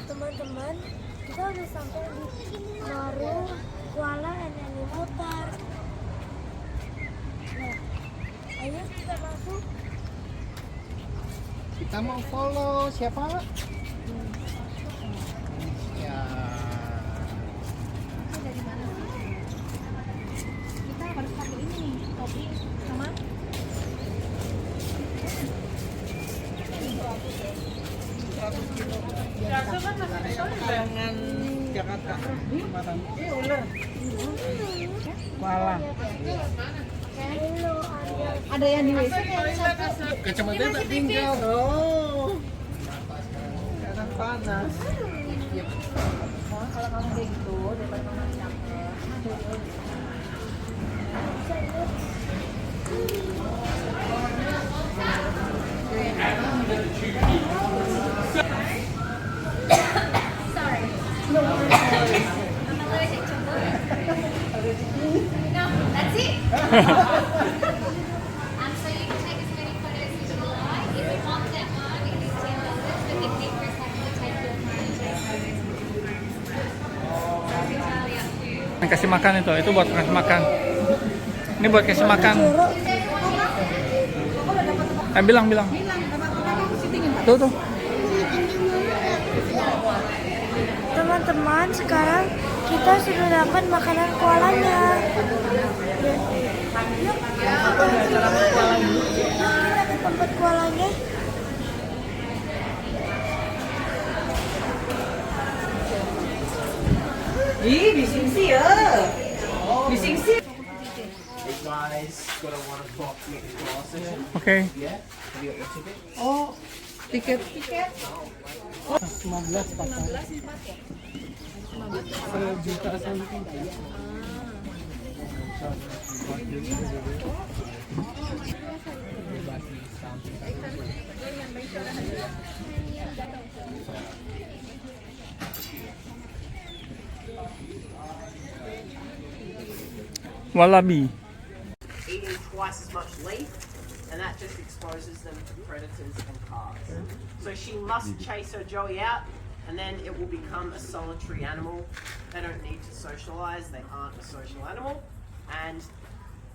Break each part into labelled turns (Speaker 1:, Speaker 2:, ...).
Speaker 1: Teman-teman, kita udah sampai di Maru, Koala, and Animal Park. Nah, ayo kita masuk.
Speaker 2: Kita mau follow siapa? Ya.
Speaker 3: Dari mana sih? Kita harus pakai ini nih, topi sama
Speaker 2: Jangan Jakarta. Ular. Koala.
Speaker 3: ada yang di WC
Speaker 2: Kacamata tak tinggal dong. Kadang panas.
Speaker 3: kalau kamu kayak gitu daripada mama capek.
Speaker 4: Sorry. No, I'm allergic to wood. No, that's it. So you can take as many photos as you like. If you want that one, it is $10. But if you first have to take your phone and take photos. So it's entirely up to you.
Speaker 5: Yang kasih makan itu buat kasih makan. Ini buat kasih makan. Bilang. Tuh.
Speaker 1: Teman-teman, sekarang kita sudah dapat makanan koalanya. Yuk kita ke tempat koalanya.
Speaker 3: Ih, bising sih ya. Bising sih.
Speaker 5: Oke.
Speaker 2: Oh, tiket. 15 pasang. 1 juta something.
Speaker 5: Wallaby.
Speaker 6: Eating twice as much leaf, and that just exposes them to predators and cars. So she must chase her joey out, and then it will become a solitary animal. They don't need to socialize, they aren't a social animal. And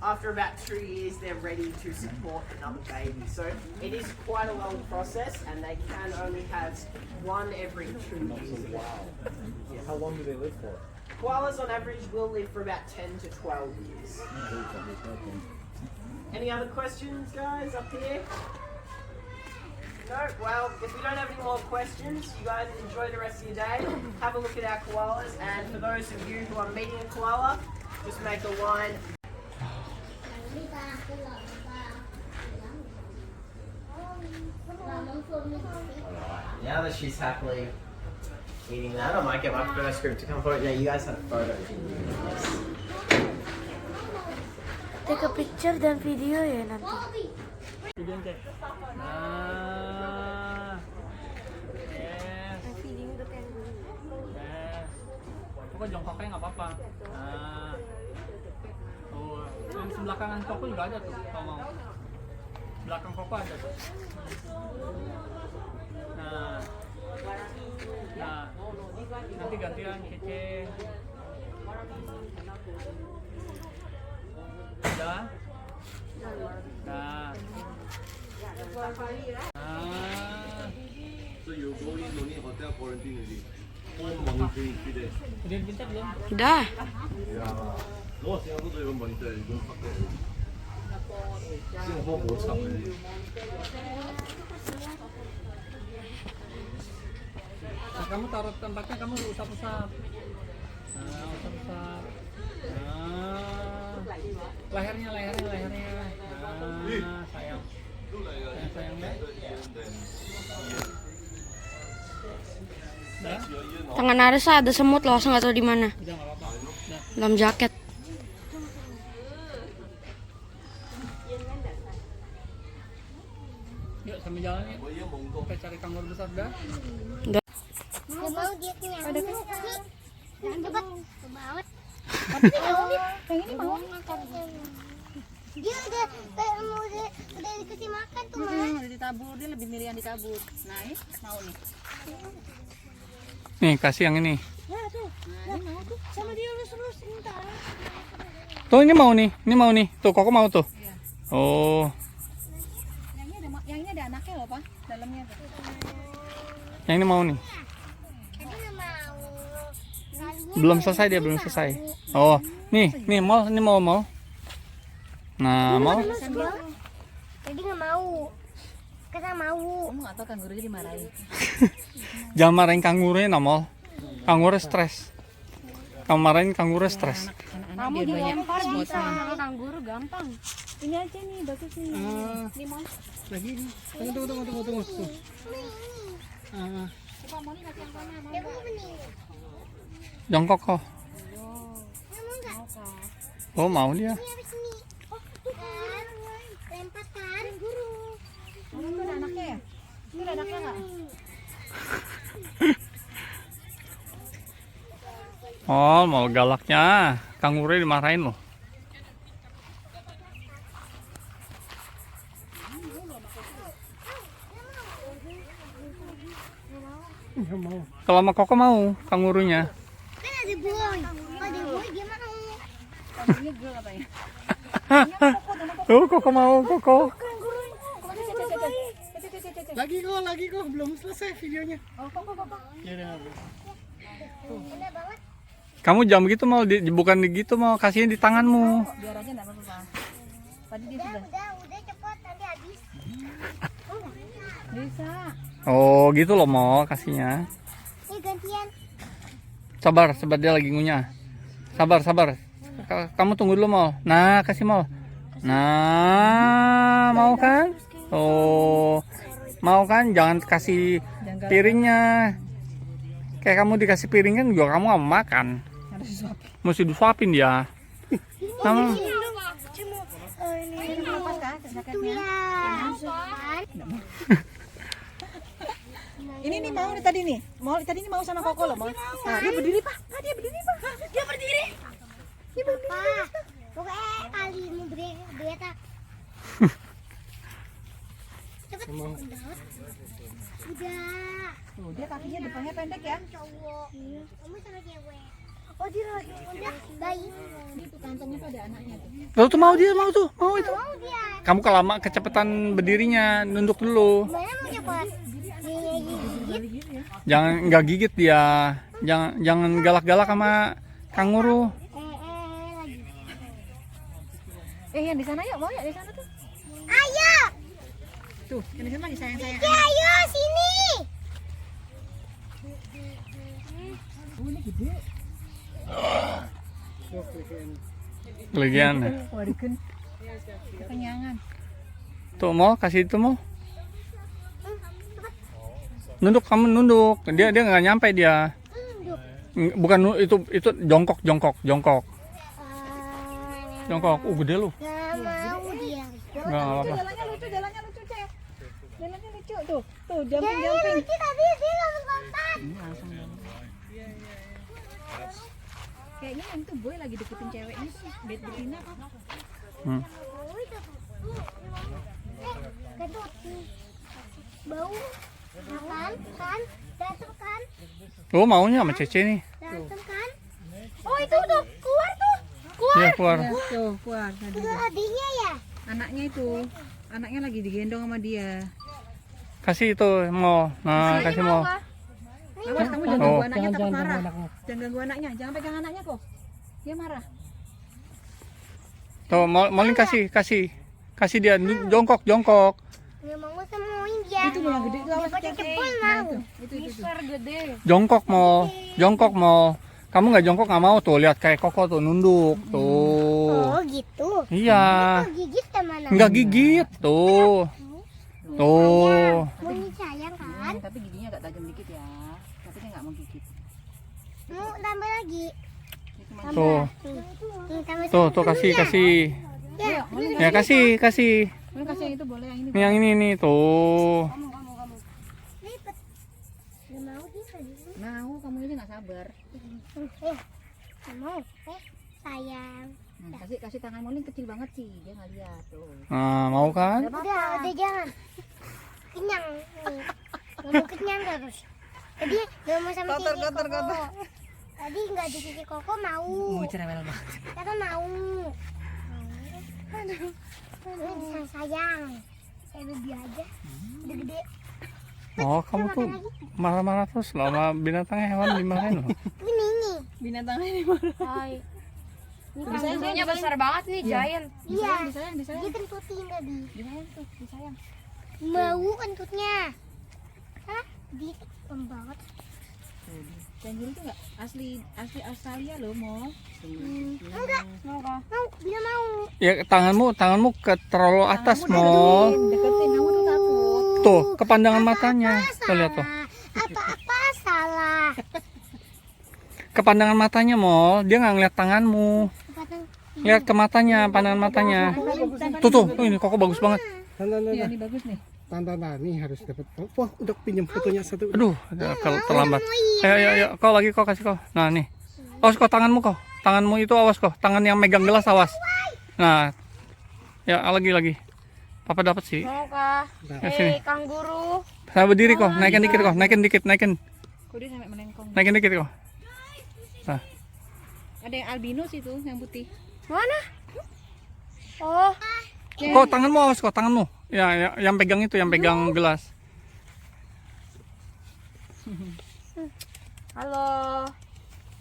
Speaker 6: after about 2 years, they're ready to support another baby. So it is quite a long process, and they can only have one every 2 years. Wow. Yeah.
Speaker 2: How long do they live for?
Speaker 6: Koalas on average will live for about 10 to 12 years. Any other questions, guys, up here? No? Well, if we don't have any more questions, you guys enjoy the rest of your day. Have a look at our koalas, and for those of you who are meeting a koala, just make a line. Now that she's happily eating that, I might get my first group to come forward. Now you guys have photos.
Speaker 1: Take a picture dan video ya nanti.
Speaker 5: Nah. Yes. Pokoknya jongkoknya nggak apa-apa. Nah. Tuh, yang sebelah kanan koko juga ada tuh, kalau mau. Belakang koko ada tuh. Nah. Nanti gantian Kece. Udah. Nah.
Speaker 7: So you go in only hotel quarantine already. Monitoring 3 days.
Speaker 5: Udah pintar belum?
Speaker 1: Udah.
Speaker 7: Yeah. No, Singapore don't even monitor. You don't fuck that already. Singapore more tough already.
Speaker 5: Nah, kamu taruh tempatnya, kamu usap-usap. Nah, usap-usap. Nah, lehernya. Nah, sayangnya. Nah,
Speaker 1: Tangan Arisa ada semut loh, nggak tahu di mana.
Speaker 5: udah nggak apa-apa. Udah.
Speaker 1: Dalam jaket.
Speaker 5: Yuk sambil jalan ya. Kita cari kanguru besar dah.
Speaker 4: Mau dia punya. Ada cepat. Banget.
Speaker 3: Pengen ini mau.
Speaker 4: Dia udah dikasih makan tuh, Mas.
Speaker 3: Udah ditabur, dia lebih milih yang ditabur. Nah, ini mau nih.
Speaker 5: Nih, kasih yang ini.
Speaker 1: Ya tuh. Ya, sama dia lurus-lurus entar.
Speaker 5: Tuh ini mau nih. Ini mau nih. Tuh Koko mau tuh. Oh.
Speaker 3: Yang ini ada anaknya loh, Pak. Dalamnya tuh.
Speaker 5: Yang ini mau nih.
Speaker 1: Tapi nggak mau.
Speaker 5: Belum selesai dia, belum selesai. Oh, nih mau, ini mau. Nah, mau.
Speaker 1: Jadi nggak mau. Kita mau.
Speaker 3: Kamu nggak tahu kangurunya dimarahin.
Speaker 5: Jangan marahin kangurunya, Namol. Kanguru stres. Kamu marahin kanguru stres.
Speaker 3: Kamu dilempar bisa sama kanguru gampang. Ini aja nih, bagus nih. Ini mau.
Speaker 2: Lagi nih. Tunggu. Tuh.
Speaker 3: Coba mau nih kasih yang mana? Mau
Speaker 1: Dia
Speaker 3: nggak?
Speaker 1: mau nih.
Speaker 5: Jongkok kok.
Speaker 1: Mau nggak?
Speaker 5: Oh, mau dia.
Speaker 1: Ini habis ini. Oh, tuh kan. Lempar kan. Guru.
Speaker 3: Oh, itu ada anaknya ya? Ini ada anaknya nggak?
Speaker 5: Oh, mau galaknya. Kanguru dimarahin loh.
Speaker 2: Nggak mau.
Speaker 5: Kalau sama Koko mau kangurunya.
Speaker 1: Kan ada boy. Kalau ada boy dia mau.
Speaker 3: Kangurunya girl apa ya?
Speaker 5: Tuh, Koko mau, Koko.
Speaker 2: Lagi kok, belum selesai videonya.
Speaker 3: Oh, kok.
Speaker 2: Ya udah.
Speaker 1: Enak banget.
Speaker 5: Kamu jam gitu mau bukan gitu mau kasihnya di tanganmu.
Speaker 3: Biar aja nggak apa-apa. Tadi dia sudah
Speaker 1: Udah cepet nanti habis.
Speaker 3: bisa.
Speaker 5: Oh, gitu loh mau kasihnya.
Speaker 1: Ini gantian.
Speaker 5: Sabar dia lagi ngunyah. Sabar. Kamu tunggu dulu mau. Nah, kasih mau. Nah, mau kan? Oh, mau kan? Jangan kasih piringnya. Kayak kamu dikasih piring kan juga kamu nggak mau makan.
Speaker 3: Harus disuapin.
Speaker 5: Mesti disuapin dia. Kamu
Speaker 3: Ini lepas kan jaketnya? Ini nih mau nih tadi nih. Tadi ini mau sama Koko loh, mau. Nah, dia berdiri, Pak. Dia berdiri.
Speaker 1: Dia berdiri. Pokoknya kali ini beta. Cepet. Udah.
Speaker 3: Tuh, dia kakinya depannya pendek ya.
Speaker 1: Cowok. Kamu sama cewek. Oh dia lagi udah bayi.
Speaker 3: Ini tuh kantongnya tuh ada anaknya tuh.
Speaker 5: tuh mau dia mau tuh mau itu.
Speaker 1: Mau dia.
Speaker 5: Kamu kelama kecepatan berdirinya, nunduk dulu.
Speaker 1: Mana mau cepet? Gigit.
Speaker 5: Jangan nggak gigit dia. Jangan galak-galak sama kanguru.
Speaker 1: Lagi.
Speaker 3: Yang di sana yuk, mau ya di sana tuh.
Speaker 1: Ayo.
Speaker 3: Tuh, yang di sana lagi sayang.
Speaker 1: Ya, ayo sini.
Speaker 3: Oh, ini gede.
Speaker 5: Legian.
Speaker 3: Warikan. Kekenyangan.
Speaker 5: Tuh mau kasih itu mau. Nunduk, kamu nunduk. Dia nggak nyampe dia. Bukan itu jongkok. Jongkok. Gede lu.
Speaker 1: Gak mau dia.
Speaker 5: Nggak apa-apa.
Speaker 3: Jalannya lucu, Cek. Jalannya lucu tuh. Tuh,
Speaker 1: Dia
Speaker 3: jumping.
Speaker 1: lucu tadi dia langsung lompat.
Speaker 3: Kayaknya yang tuh boy lagi deketin ceweknya sih. Betina apa?
Speaker 1: Kedut. Bau. Kan? Datang kan?
Speaker 5: Oh maunya sama Cece nih.
Speaker 1: Datang kan? Oh itu tuh keluar tuh.
Speaker 5: Iya keluar.
Speaker 3: Tuh, keluar tadi.
Speaker 1: Itu adiknya ya?
Speaker 3: Anaknya itu. Anaknya lagi digendong sama dia.
Speaker 5: Kasih itu mau. Nah kasih mau.
Speaker 3: Awas kamu jangan
Speaker 5: Oh.
Speaker 3: ganggu anaknya takut
Speaker 2: Jangan
Speaker 3: marah.
Speaker 2: ganggu anakmu.
Speaker 3: Jangan ganggu anaknya, jangan pegang anaknya kok. Dia marah.
Speaker 5: Tuh mau kasih dia jongkok.
Speaker 1: Nggak mau semuin dia.
Speaker 3: Itu yang gede tuh awas
Speaker 1: Daripada
Speaker 3: Cek.
Speaker 1: jempol
Speaker 3: Nah,
Speaker 1: mau.
Speaker 3: itu.
Speaker 1: gede.
Speaker 5: Jongkok mau. Kamu nggak jongkok nggak mau tuh lihat kayak Koko tuh nunduk tuh.
Speaker 1: Oh gitu.
Speaker 5: Iya.
Speaker 1: Gigit kemana?
Speaker 5: Nggak gigit tuh. Tuh.
Speaker 1: Bunyi sayang kan?
Speaker 3: Tapi giginya agak tajam dikit ya. Tapi dia nggak mau gigit.
Speaker 1: Mau tambah lagi.
Speaker 5: Tuh.
Speaker 1: Tambah
Speaker 5: Tuh kasih.
Speaker 1: Ya.
Speaker 5: Ya kasih.
Speaker 3: Mau kasih yang itu boleh yang ini.
Speaker 5: Ini yang ini nih tuh.
Speaker 1: Lipet. Nggak mau dia tadi.
Speaker 3: Mau kamu ini nggak sabar.
Speaker 1: Nggak mau. Sayang.
Speaker 3: Kasih tangan Molin kecil banget sih, dia nggak lihat tuh.
Speaker 5: Nah mau kan?
Speaker 1: Udah jangan. Kenyang. Nih. Nggak mau kenyang terus. Tadi gak mau sama
Speaker 3: Kotor,
Speaker 1: Kiki
Speaker 3: kotor,
Speaker 1: Koko.
Speaker 3: kotor.
Speaker 1: Tadi nggak di Kiki Koko mau.
Speaker 3: Cerewel banget.
Speaker 1: Kata mau. Aduh. Sayang. Kayak lebih aja. Udah gede.
Speaker 5: Oh, kamu tuh marah-marah terus loh sama binatangnya, hewan dimarahin loh.
Speaker 1: Ini nih.
Speaker 3: Binatangnya ini mana?
Speaker 1: Hai. Ini
Speaker 3: Kangurunya besar banget nih, giant.
Speaker 1: Iya.
Speaker 3: Disayang.
Speaker 1: Dia kentutin tadi.
Speaker 3: Disayang tuh, disayang.
Speaker 1: Mau kentutnya. Hah? Dia keren banget.
Speaker 3: Kanguru tuh nggak asli Australia loh, mau.
Speaker 1: Enggak.
Speaker 3: Mau kah?
Speaker 1: Mau. Dia mau.
Speaker 5: Ya tanganmu ke terlalu atas mau.
Speaker 3: Deketin, kamu tuh takut.
Speaker 5: Tuh, kepandangan matanya. Tuh lihat tuh.
Speaker 1: Apa salah?
Speaker 5: Kepandangan matanya mau. Dia nggak ngeliat tanganmu.
Speaker 1: Apa
Speaker 5: Lihat ke matanya, pandangan matanya. Tuh, ini koko bagus banget.
Speaker 3: Iya, ini bagus nih.
Speaker 2: Tanda nih harus dapat. Wah, udah pinjam fotonya satu.
Speaker 5: Aduh, kalau terlambat. Ayo, kau lagi kau kasih kau. Nah nih, awas kau tanganmu kau. Tanganmu itu awas kau. Tangan yang megang gelas awas. Nah, ya lagi. Papa dapat sih.
Speaker 3: Mau kah?
Speaker 5: Ya, sini.
Speaker 3: Kanguru.
Speaker 5: Saya berdiri kau. Naikin dikit kau. Naikin.
Speaker 3: Kok dia sampai melengkong.
Speaker 5: Naikin dikit kau. Nah,
Speaker 3: Ada yang albino sih tuh, yang putih.
Speaker 1: Mana? Oh.
Speaker 5: kau tanganmu awas kau. Tanganmu. Ya, yang pegang itu, yang pegang gelas.
Speaker 3: Halo.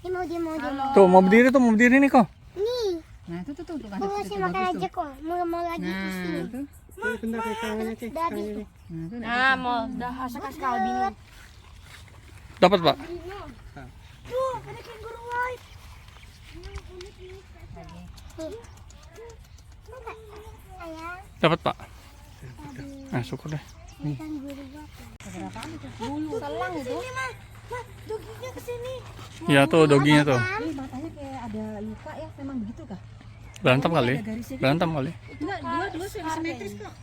Speaker 1: Dia mau.
Speaker 5: Tuh mau berdiri nih kau.
Speaker 1: Nih.
Speaker 3: Nah, itu tuh
Speaker 1: Mau ngasih makan aja kok. Mau lagi di sini.
Speaker 3: tuh.
Speaker 2: Bentar kayak tangannya Cek.
Speaker 1: Dari.
Speaker 3: Nah, mau udah kasih albino.
Speaker 5: Dapat pak.
Speaker 1: Tuh, ada kanguru white. Sayang.
Speaker 5: Dapat pak. Nah syukur deh.
Speaker 1: Kanguru white.
Speaker 3: Bulu selang itu.
Speaker 1: Mah, doginya kesini.
Speaker 5: Iya tuh doginya tuh.
Speaker 3: Ini matanya kayak ada luka ya, memang begitu kah?
Speaker 5: Berantem kali.
Speaker 3: Enggak, dua simetris kok.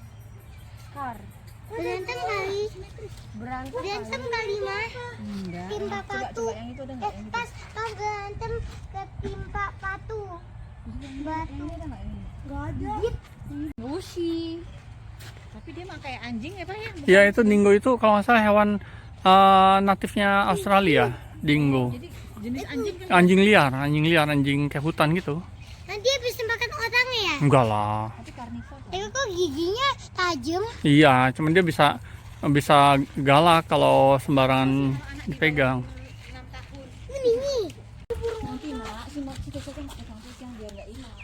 Speaker 1: Berantem kali. Berantem kali mah.
Speaker 3: Enggak.
Speaker 1: Timpa patu.
Speaker 3: Coba yang itu udah enggak?
Speaker 1: Pas berantem ketimpa patu. Batu. Gak ada.
Speaker 3: Busi. Tapi dia mah kayak anjing ya, Pak ya?
Speaker 5: Ya itu dingo itu kalau nggak salah hewan natifnya Australia. Dingo.
Speaker 3: Jadi jenis anjing kan?
Speaker 5: Anjing liar, anjing kayak hutan gitu.
Speaker 1: Nanti dia bisa makan orang ya?
Speaker 5: Enggak lah.
Speaker 3: Tapi karnivor.
Speaker 1: Kok giginya tajam?
Speaker 5: Iya, cuman dia bisa galak kalau sembarangan dipegang.
Speaker 1: Ini.
Speaker 3: Nanti mak, si cocoknya pakai kampus yang biar nggak hilang.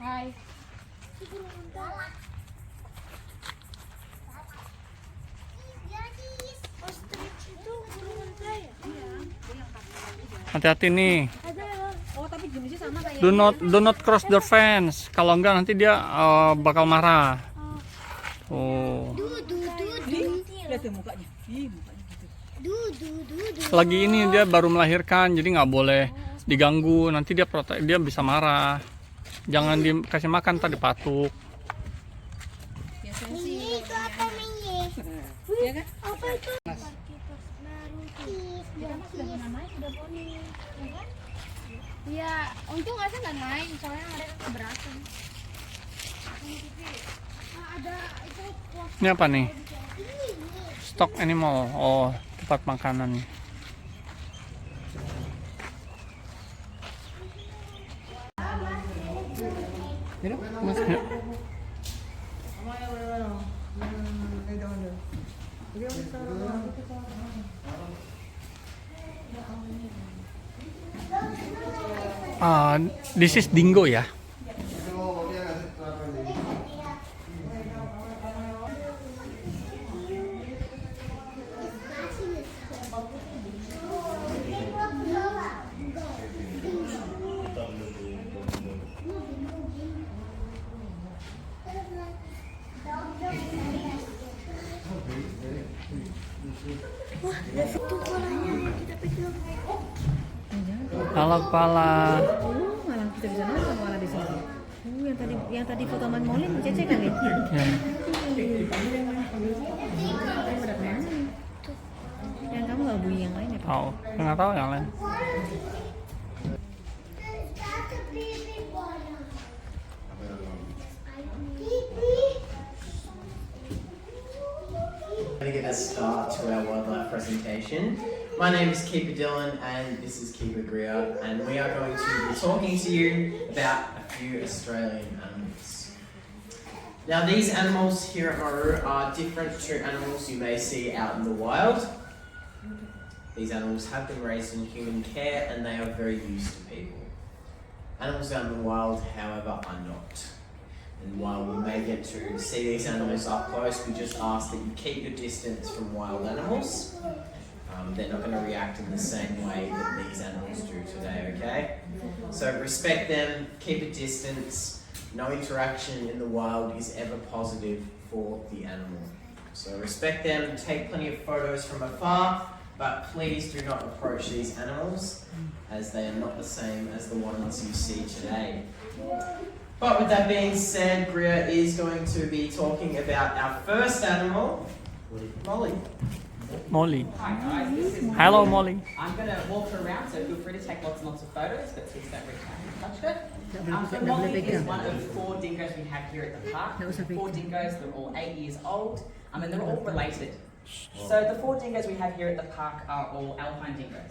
Speaker 3: Hai.
Speaker 5: Hati-hati nih.
Speaker 3: Oh, tapi jenisnya sama kayak
Speaker 5: Do not cross the fence. Kalau enggak nanti dia bakal marah. Oh.
Speaker 3: lihat tuh mukanya. Ih, mukanya gitu.
Speaker 5: Lagi ini dia baru melahirkan, jadi nggak boleh diganggu. Nanti dia dia bisa marah. Jangan dikasih makan, tadi patuk.
Speaker 3: Biasanya sih
Speaker 1: Itu apa namanya?
Speaker 3: ya kan?
Speaker 1: Apa itu?
Speaker 3: Kita mah sudah pernah naik, sudah poni. Ya kan?
Speaker 1: Ya, untung aja nggak naik, soalnya mereka keberatan. Ada itu
Speaker 5: Ini apa nih? Stock animal. Oh, tempat makanan.
Speaker 2: Mas.
Speaker 5: Ya. This is dingo ya. Halo kepala.
Speaker 3: Malah kita bisa nonton malah di sini. Yang tadi foto Man Molin Cece kali.
Speaker 5: Ya.
Speaker 3: Dan kamu nggak bunyi yang lain ya Pak?
Speaker 5: Tahu, nggak tahu yang lain.
Speaker 6: to get a start to our wildlife presentation. My name is Keeper Dylan and this is Keeper Greer, and we are going to be talking to you about a few Australian animals. Now these animals here at Maru are different to animals you may see out in the wild. These animals have been raised in human care and they are very used to people. Animals out in the wild, however, are not. And while we may get to see these animals up close, we just ask that you keep your distance from wild animals. They're not going to react in the same way that these animals do today, okay? So respect them, keep a distance. No interaction in the wild is ever positive for the animal. So respect them, take plenty of photos from afar, but please do not approach these animals as they are not the same as the ones you see today. But with that being said, Greer is going to be talking about our first animal, Molly.
Speaker 5: Molly.
Speaker 8: Hi guys, this is
Speaker 5: Hello, Molly.
Speaker 8: I'm going to walk her around, so feel free to take lots and lots of photos, but please don't reach out and touch her. So Molly is one of 4 dingoes we have here at the park. 4 dingoes, they're all 8 years old, and they're all related. So the 4 dingoes we have here at the park are all alpine dingoes.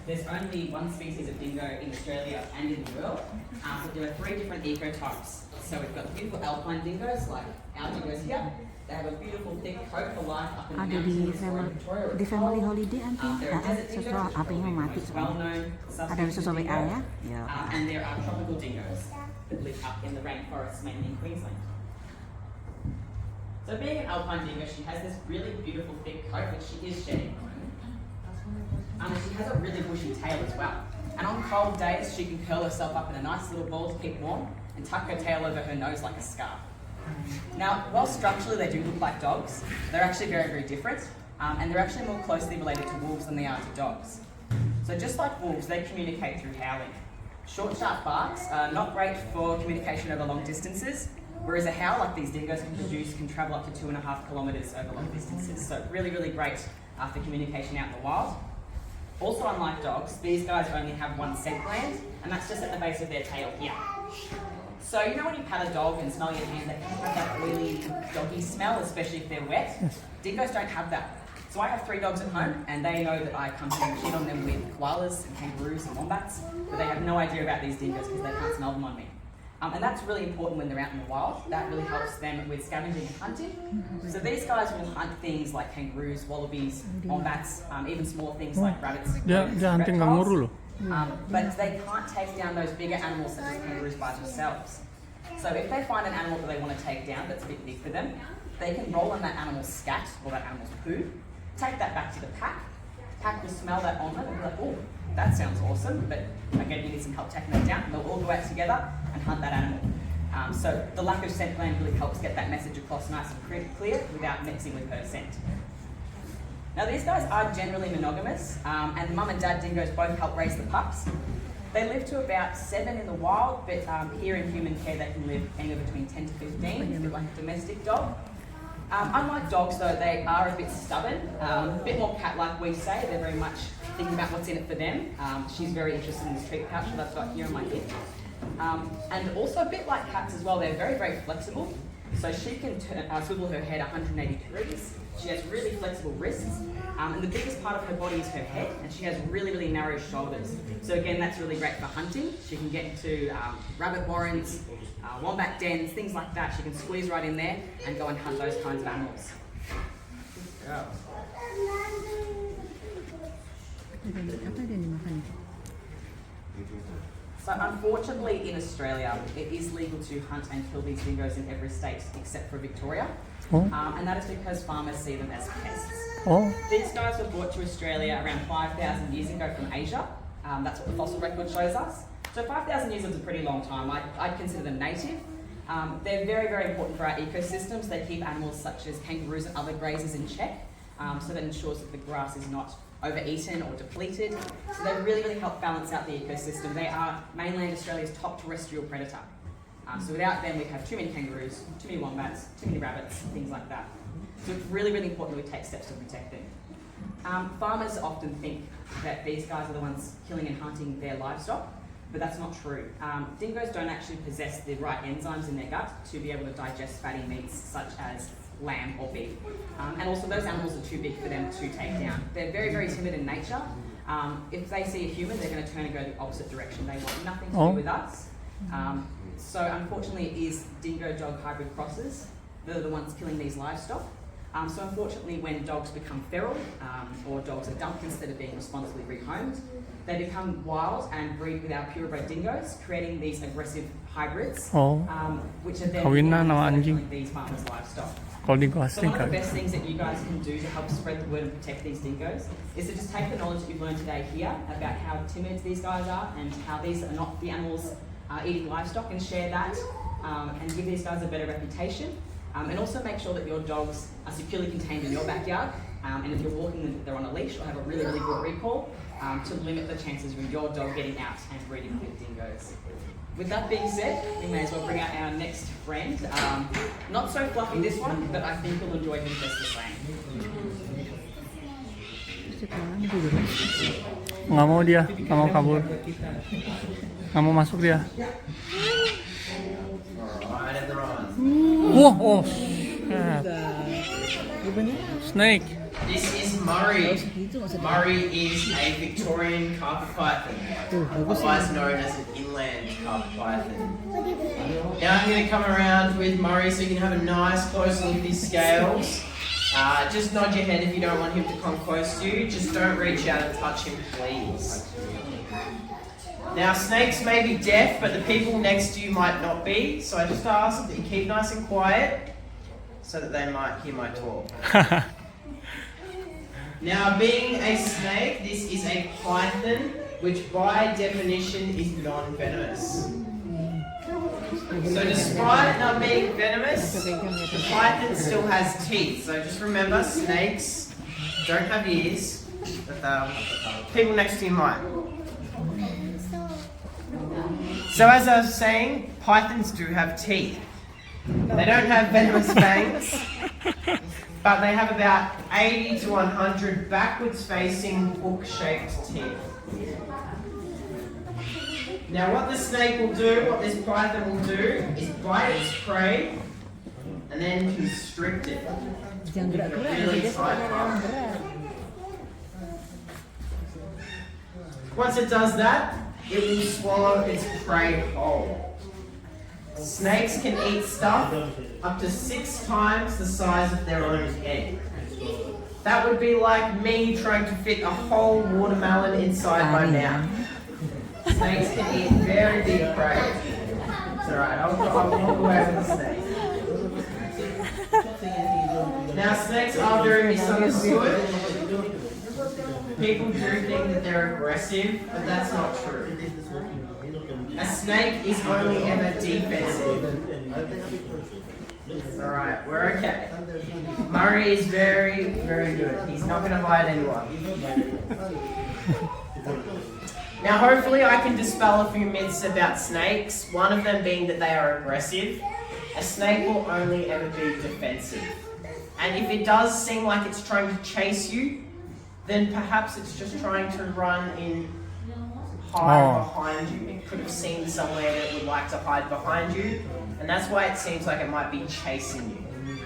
Speaker 8: There's only 1 species of dingo in Australia and in the world, but there are 3 different ecotypes. So we've got beautiful alpine dingoes, like our dingoes here. They have a beautiful thick coat for life up in the
Speaker 9: Ada
Speaker 8: mountains.
Speaker 9: di family holiday nanti
Speaker 8: There are desert dingoes,
Speaker 9: sesuatu
Speaker 8: which
Speaker 9: apa yang
Speaker 8: are
Speaker 9: mati
Speaker 8: most
Speaker 9: semua.
Speaker 8: well-known
Speaker 9: Ada
Speaker 8: subspecies
Speaker 9: sesuatu
Speaker 8: of
Speaker 9: WA
Speaker 8: dingo.
Speaker 9: ya? Ya.
Speaker 8: And there are tropical dingoes that live up in the rainforests, mainly in Queensland. So being an alpine dingo, she has this really beautiful thick coat, which she is shedding. And she has a really bushy tail as well. And on cold days, she can curl herself up in a nice little ball to keep warm and tuck her tail over her nose like a scarf. Now, while structurally they do look like dogs, they're actually very, very different. And they're actually more closely related to wolves than they are to dogs. So just like wolves, they communicate through howling. Short, sharp barks are not great for communication over long distances, whereas a howl like these dingoes can produce can travel up to 2.5 kilometres over long distances. So really, really great for communication out in the wild. Also, unlike dogs, these guys only have 1 scent gland, and that's just at the base of their tail here. So you know when you pat a dog and smell your hand, they kind of have that oily, doggy smell, especially if they're wet? Dingoes don't have that. So I have 3 dogs at home, and they know that I come here and cheat on them with koalas and kangaroos and wombats, but they have no idea about these dingoes because they can't smell them on me. And that's really important when they're out in the wild. That really helps them with scavenging and hunting. So these guys will hunt things like kangaroos, wallabies, wombats, even small things like rabbits.
Speaker 5: Dia hunting kanguru loh.
Speaker 8: But they can't take down those bigger animals such as kangaroos by themselves. So if they find an animal that they want to take down that's a bit big for them, they can roll on that animal's scat or that animal's poo, take that back to the pack. Pack will smell that on them and be like, oh, that sounds awesome, but again, you need some help taking that down. And they'll all go out together and hunt that animal. So the lack of scent gland really helps get that message across nice and clear without mixing with her scent. Now these guys are generally monogamous, and mum and dad dingoes both help raise the pups. They live to about 7 in the wild, but here in human care they can live anywhere between 10 to 15, a bit like a domestic dog. Unlike dogs though, they are a bit stubborn, a bit more cat-like we say. They're very much thinking about what's in it for them. She's very interested in this treat pouch that I've got here on my hip. And also a bit like cats as well, they're very, very flexible. So she can swivel her head 180 degrees. She has really flexible wrists. And the biggest part of her body is her head, and she has really, really narrow shoulders. So again, that's really great for hunting. She can get into rabbit warrens, wombat dens, things like that. She can squeeze right in there and go and hunt those kinds of animals. Yeah.
Speaker 9: Apa dia dimakan?
Speaker 8: So unfortunately in Australia, it is legal to hunt and kill these dingoes in every state except for Victoria. And that is because farmers see them as pests. These guys were brought to Australia around 5,000 years ago from Asia. That's what the fossil record shows us. So 5,000 years is a pretty long time. I'd consider them native. They're very, very important for our ecosystems. They keep animals such as kangaroos and other grazers in check. So that ensures that the grass is not overeaten or depleted. So they really, really help balance out the ecosystem. They are mainland Australia's top terrestrial predator. So without them, we'd have too many kangaroos, too many wombats, too many rabbits, things like that. So it's really, really important that we take steps to protect them. Farmers often think that these guys are the ones killing and hunting their livestock, but that's not true. Dingoes don't actually possess the right enzymes in their gut to be able to digest fatty meats such as lamb or beef. And also those animals are too big for them to take down. They're very, very timid in nature. If they see a human, they're going to turn and go the opposite direction. They want nothing to do with us. So unfortunately it is dingo-dog hybrid crosses that are the ones killing these livestock. So unfortunately when dogs become feral, or dogs are dumped instead of being responsibly rehomed, they become wild and breed with our purebred dingoes, creating these aggressive hybrids, which are then killing these farmers' livestock. So one of the best things that you guys can do to help spread the word and protect these dingoes is to just take the knowledge that you've learned today here about how timid these guys are and how these are not the animals eating livestock, and share that and give these guys a better reputation. And also make sure that your dogs are securely contained in your backyard, and if you're walking them, they're on a leash or have a really, really good recall to limit the chances of your dog getting out and breeding with dingoes. With that being said, we may as well bring out our next friend. Not so fluffy this one, but I think you'll enjoy him just the same.
Speaker 5: Nggak mau dia, nggak mau kabur, nggak mau masuk dia. Wah, oh, snake.
Speaker 6: This is Maru. Maru is a Victorian carpet python, otherwise known as an inland carpet python. Now I'm going to come around with Maru so you can have a nice close look at his scales. Just nod your head if you don't want him to come close to you. Just don't reach out and touch him, please. Now snakes may be deaf, but the people next to you might not be, so I just ask that you keep nice and quiet so that they might hear my talk. Now being a snake, this is a python, which by definition is non-venomous. So despite not being venomous, the python still has teeth. So just remember, snakes don't have ears, but people next to you might. So as I was saying, pythons do have teeth. They don't have venomous fangs, but they have about 80 to 100 backwards facing hook-shaped teeth. Now what the snake will do, what this python will do, is bite its prey and then constrict it. Really tight up. Once it does that, it will swallow its prey whole. Snakes can eat stuff up to 6 times the size of their own head. That would be like me trying to fit a whole watermelon inside my mouth. Snakes can eat very big prey. It's alright, I'll walk away with the snake. Now snakes are very misunderstood. People do think that they're aggressive, but that's not true. A snake is only ever defensive. Alright, we're okay. Murray is very, very good. He's not going to bite anyone. Now hopefully I can dispel a few myths about snakes, one of them being that they are aggressive. A snake will only ever be defensive. And if it does seem like it's trying to chase you, then perhaps it's just trying to run in hide behind you. It could have seen somewhere that it would like to hide behind you, and that's why it seems like it might be chasing you.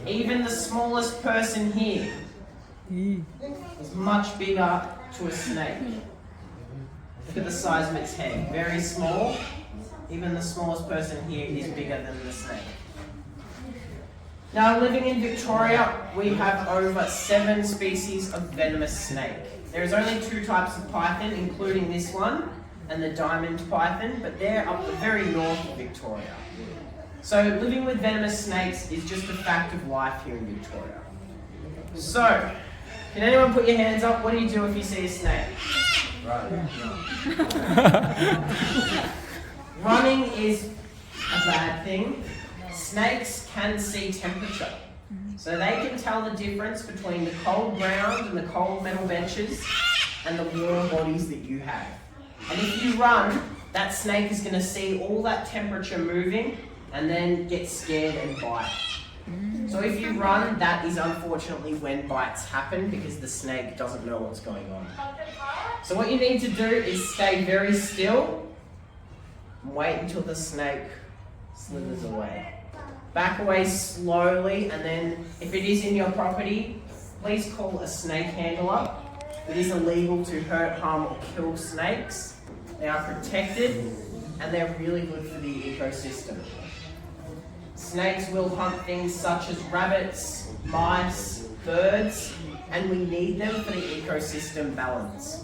Speaker 6: Even the smallest person here is much bigger to a snake. Look at the size of its head, very small. Even the smallest person here is bigger than the snake. Now living in Victoria, we have over 7 species of venomous snake. There is only 2 types of python, including this one and the diamond python, but they're up the very north of Victoria. So living with venomous snakes is just a fact of life here in Victoria. So, can anyone put your hands up? What do you do if you see a snake? Running is a bad thing. Snakes can see temperature. So they can tell the difference between the cold ground and the cold metal benches and the warm bodies that you have. And if you run, that snake is going to see all that temperature moving and then get scared and bite. So if you run, that is unfortunately when bites happen because the snake doesn't know what's going on. So what you need to do is stay very still and wait until the snake slithers away. Back away slowly, and then if it is in your property, please call a snake handler. It is illegal to hurt, harm, or kill snakes. They are protected, and they're really good for the ecosystem. Snakes will hunt things such as rabbits, mice, birds, and we need them for the ecosystem balance.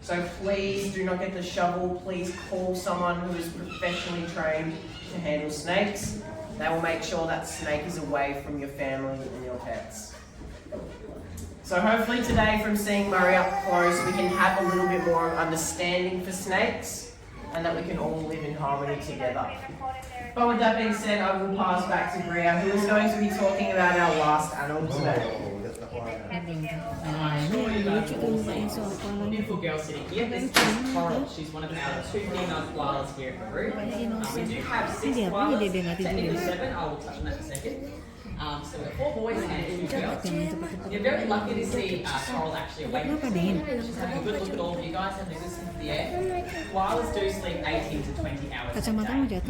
Speaker 6: So please do not get the shovel. Please call someone who is professionally trained to handle snakes. They will make sure that snake is away from your family and your pets. So hopefully today, from seeing Maru up close, we can have a little bit more understanding for snakes and that we can all live in harmony together. But with that being said, I will pass back to Bria, who is going to be talking about our last animal today.
Speaker 8: Beautiful girl sitting here. This is Coral. She's one of our 2 female koalas here at Maru. We do have 6 koalas, technically 7. I will touch on that in a second. So we've 4 boys and 2 girls. You're very lucky to see Coral actually awake. She's having a good look at all of you guys, having a good sniff of the air. Koalas do sleep 18 to 20 hours a day.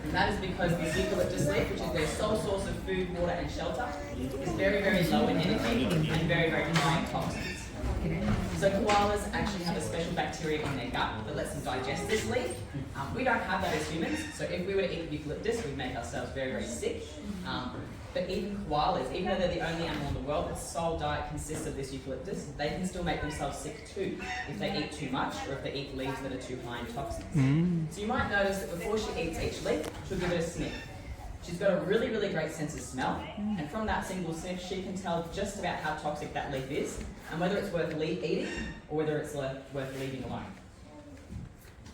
Speaker 8: And that is because the eucalyptus leaf, which is their sole source of food, water and shelter, is very, very low in energy and very, very high in toxins. So koalas actually have a special bacteria in their gut that lets them digest this leaf. We don't have that as humans, so if we were to eat eucalyptus, we'd make ourselves very, very sick. But even koalas, even though they're the only animal in the world that's sole diet consists of this eucalyptus, they can still make themselves sick too if they eat too much or if they eat leaves that are too high in toxins. So you might notice that before she eats each leaf, she'll give it a sniff. She's got a really, really great sense of smell, and from that single sniff, she can tell just about how toxic that leaf is and whether it's worth eating or whether it's worth leaving alone.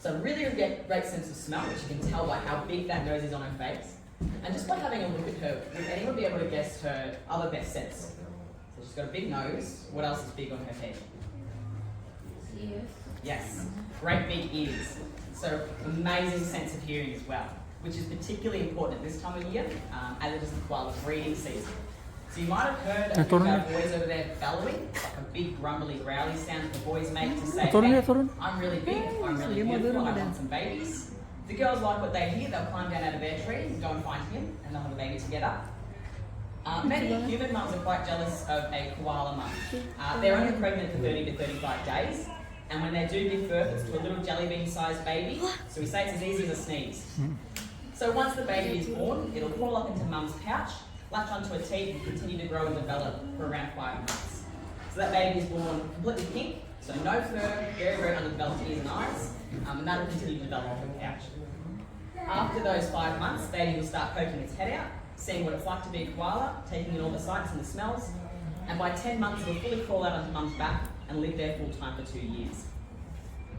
Speaker 8: So really, great sense of smell, which you can tell by how big that nose is on her face. And just by having a look at her, would anyone be able to guess her other best sense? So she's got a big nose. What else is big on her head?
Speaker 1: Ears.
Speaker 8: Yes, great big ears. So amazing sense of hearing as well, which is particularly important at this time of year, as it is the koala breeding season. So you might have heard of our boys over there bellowing, like a big grumbly growly sound that the boys make to say, hey, I'm really big, I'm really beautiful, I want some babies. The girls like what they hear, they'll climb down out of their tree and go and find him, and they'll have a baby together. Many human mums are quite jealous of a koala mum. They're only pregnant for 30 to 35 days, and when they do give birth, it's to a little jelly bean-sized baby, so we say it's as easy as a sneeze. So once the baby is born, it'll crawl up into mum's pouch, latch onto a teat, and continue to grow and develop for around 5 months. So that baby is born completely pink, so no fur, very, very underdeveloped ears and eyes, and that will continue to develop off the pouch. After those 5 months, baby will start poking its head out, seeing what it's like to be a koala, taking in all the sights and the smells, and by 10 months it will fully crawl out onto mum's back and live there full time for 2 years.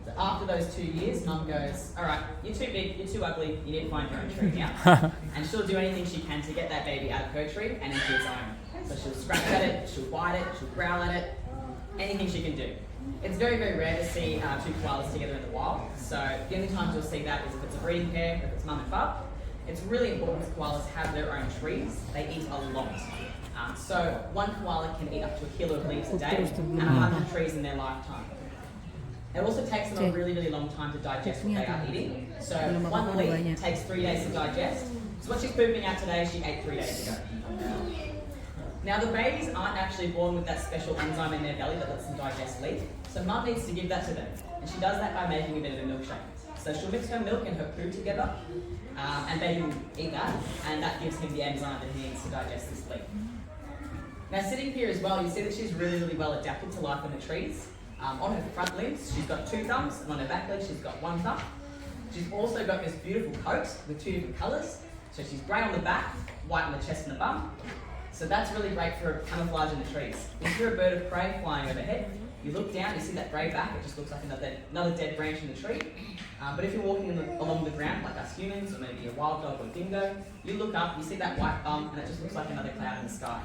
Speaker 8: So after those 2 years, mum goes, all right, you're too big, you're too ugly, you need to find your own tree now. And she'll do anything she can to get that baby out of her tree and into its own. So she'll scratch at it, she'll bite it, she'll growl at it, anything she can do. It's very, very rare to see 2 koalas together in the wild, so the only times you'll see that is if it's a breeding pair, if it's mum and bub. It's really important that koalas have their own trees. They eat a lot. So one koala can eat up to 1 kilo of leaves a day and 100 trees in their lifetime. It also takes them a really, really long time to digest what they are eating. So one leaf takes 3 days to digest. So what she's pooping out today, she ate 3 days ago. Now the babies aren't actually born with that special enzyme in their belly that lets them digest leaf. So mum needs to give that to them. And she does that by making a bit of a milkshake. So she'll mix her milk and her poo together, and baby will eat that, and that gives him the enzyme that he needs to digest this leaf. Now sitting here as well, you see that she's really, really well adapted to life in the trees. On her front limbs, she's got 2 thumbs, and on her back legs, she's got 1 thumb. She's also got this beautiful coat with 2 different colours. So she's grey on the back, white on the chest and the bum. So that's really great for camouflage in the trees. If you're a bird of prey flying overhead, you look down, you see that grey back, it just looks like another dead branch in the tree. But if you're walking along the ground, like us humans, or maybe a wild dog or dingo, you look up, you see that white bum, and it just looks like another cloud in the sky.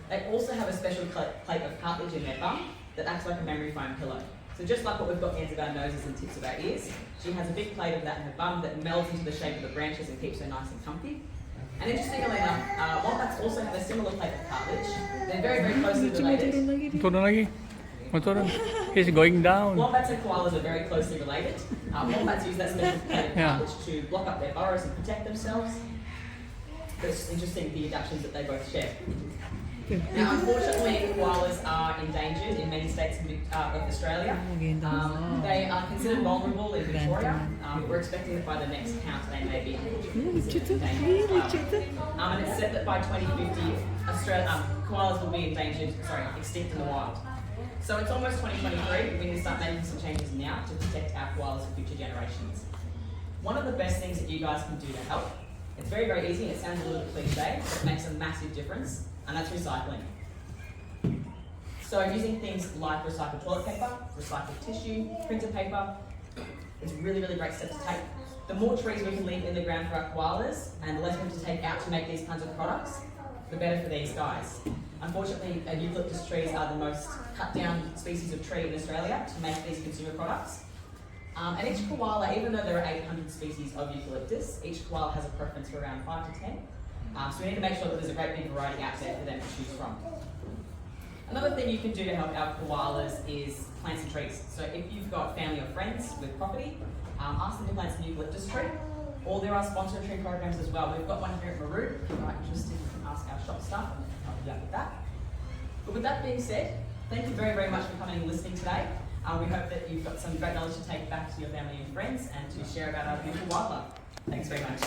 Speaker 8: They also have a special plate of cartilage in their bum that acts like a memory foam pillow. So just like what we've got ends of our noses and tips of our ears, she has a big plate of that in her bum that melds into the shape of the branches and keeps her nice and comfy. And interestingly enough, wombats also have a similar plate of cartilage. They're very, very closely related.
Speaker 5: Turun lagi. Turun. He's going down.
Speaker 8: Wombats and koalas are very closely related. Wombats use that special plate of cartilage to block up their burrows and protect themselves. But it's interesting the adaptations that they both share. Now, unfortunately, koalas are endangered in many states of Australia. They are considered vulnerable in Victoria. We're expecting that by the next count they may be endangered. And it's said that by 2050, koalas will be extinct in the wild. So it's almost 2023. We need to start making some changes now to protect our koalas for future generations. One of the best things that you guys can do to help, it's very, very easy, and it sounds a little cliche, but it makes a massive difference, and that's recycling. So using things like recycled toilet paper, recycled tissue, printer paper, it's really, really great step to take. The more trees we can leave in the ground for our koalas, and the less we have to take out to make these kinds of products, the better for these guys. Unfortunately, eucalyptus trees are the most cut down species of tree in Australia to make these consumer products. And each koala, even though there are 800 species of eucalyptus, each koala has a preference for around 5 to 10. So we need to make sure that there's a great big variety out there for them to choose from. Another thing you can do to help our koalas is plant some trees. So if you've got family or friends with property, ask them to plant some eucalyptus tree. Or there are sponsored tree programs as well. We've got one here at Maru. If you are interested, you can ask our shop staff and they can help you out with that. But with that being said, thank you very, very much for coming and listening today. We hope that you've got some great knowledge to take back to your family and friends and to share about our beautiful wildlife. Thanks very much.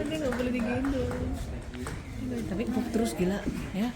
Speaker 9: Dia nggak boleh digendong. Tapi terus gila ya.